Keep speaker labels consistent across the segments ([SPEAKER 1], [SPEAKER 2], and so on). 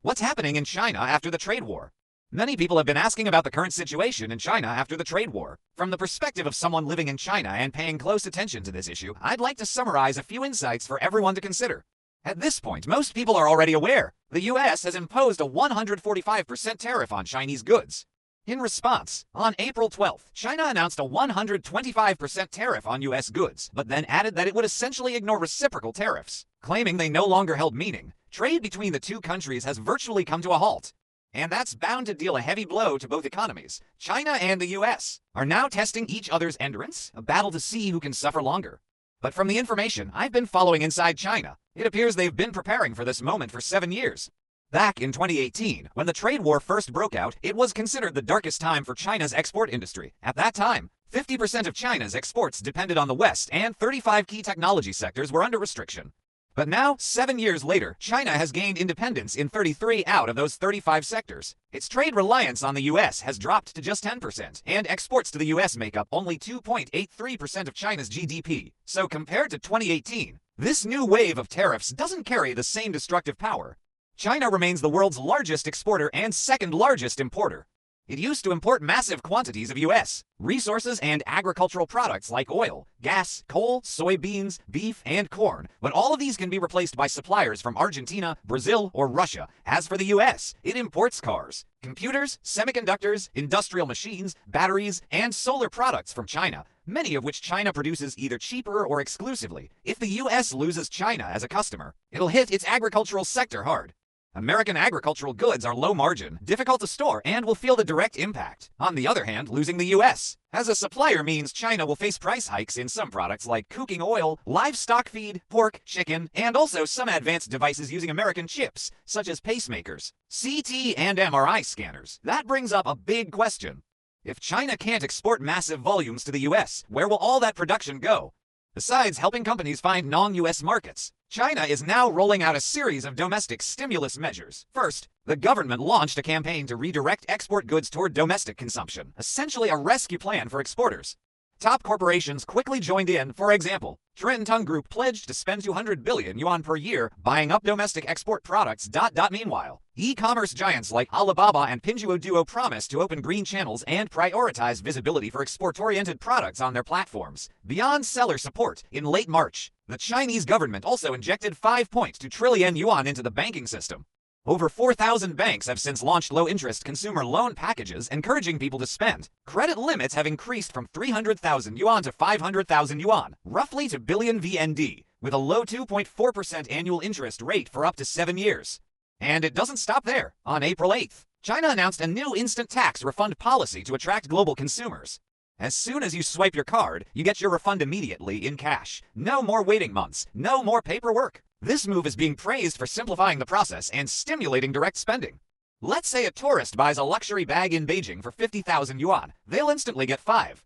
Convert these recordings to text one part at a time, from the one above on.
[SPEAKER 1] What's happening in China after the trade war? Many people have been asking about the current situation in China after the trade war. From the perspective of someone living in China and paying close attention to this issue, I'd like to summarize a few insights for everyone to consider. At this point, most people are already aware. The US has imposed a 145% tariff on Chinese goods. In response, on April 12th, China announced a 125% tariff on US goods, but then added that it would essentially ignore reciprocal tariffs, claiming they no longer held meaning. Trade between the two countries has virtually come to a halt. And that's bound to deal a heavy blow to both economies. China and the US are now testing each other's endurance, a battle to see who can suffer longer. But from the information I've been following inside China, it appears they've been preparing for this moment for 7 years. Back in 2018, when the trade war first broke out, it was considered the darkest time for China's export industry. At that time, 50% of China's exports depended on the West, and 35 key technology sectors were under restriction. But now, 7 years later, China has gained independence in 33 out of those 35 sectors. Its trade reliance on the US has dropped to just 10%, and exports to the US make up only 2.83% of China's GDP. So compared to 2018, this new wave of tariffs doesn't carry the same destructive power. China remains the world's largest exporter and second largest importer. It used to import massive quantities of US resources and agricultural products like oil, gas, coal, soybeans, beef, and corn, but all of these can be replaced by suppliers from Argentina, Brazil, or Russia. As for the US, it imports cars, computers, semiconductors, industrial machines, batteries, and solar products from China, many of which China produces either cheaper or exclusively. If the US loses China as a customer, it'll hit its agricultural sector hard. American agricultural goods are low margin, difficult to store, and will feel the direct impact. On the other hand, losing the US as a supplier means China will face price hikes in some products like cooking oil, livestock feed, pork, chicken, and also some advanced devices using American chips, such as pacemakers, CT and MRI scanners. That brings up a big question. If China can't export massive volumes to the US, where will all that production go? Besides helping companies find non-US markets, China is now rolling out a series of domestic stimulus measures. First, the government launched a campaign to redirect export goods toward domestic consumption, essentially a rescue plan for exporters. Top corporations quickly joined in. For example, Trentung Group pledged to spend 200 billion yuan per year buying up domestic export products. Meanwhile, e-commerce giants like Alibaba and Pinduoduo promised to open green channels and prioritize visibility for export-oriented products on their platforms. Beyond seller support, in late March, the Chinese government also injected 5.2 trillion yuan into the banking system. Over 4,000 banks have since launched low-interest consumer loan packages encouraging people to spend. Credit limits have increased from 300,000 yuan to 500,000 yuan, roughly to billion VND, with a low 2.4% annual interest rate for up to 7 years. And it doesn't stop there. On April 8th, China announced a new instant tax refund policy to attract global consumers. As soon as you swipe your card, you get your refund immediately in cash. No more waiting months, no more paperwork. This move is being praised for simplifying the process and stimulating direct spending. Let's say a tourist buys a luxury bag in Beijing for 50,000 yuan. They'll instantly get 50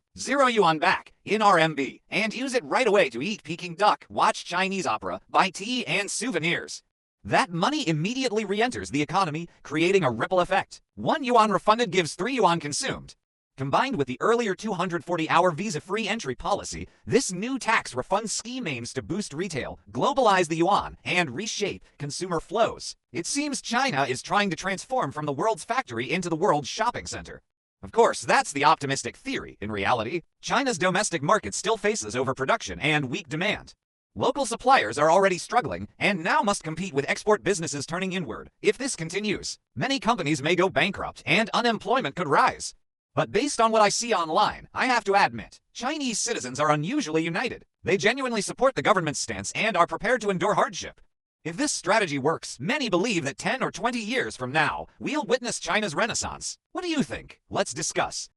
[SPEAKER 1] yuan back in RMB and use it right away to eat Peking duck, watch Chinese opera, buy tea and souvenirs. That money immediately re-enters the economy, creating a ripple effect. 1 yuan refunded gives 3 yuan consumed. Combined with the earlier 240-hour visa-free entry policy, this new tax refund scheme aims to boost retail, globalize the yuan, and reshape consumer flows. It seems China is trying to transform from the world's factory into the world's shopping center. Of course, that's the optimistic theory. In reality, China's domestic market still faces overproduction and weak demand. Local suppliers are already struggling and now must compete with export businesses turning inward. If this continues, many companies may go bankrupt and unemployment could rise. But based on what I see online, I have to admit, Chinese citizens are unusually united. They genuinely support the government's stance and are prepared to endure hardship. If this strategy works, many believe that 10 or 20 years from now, we'll witness China's renaissance. What do you think? Let's discuss.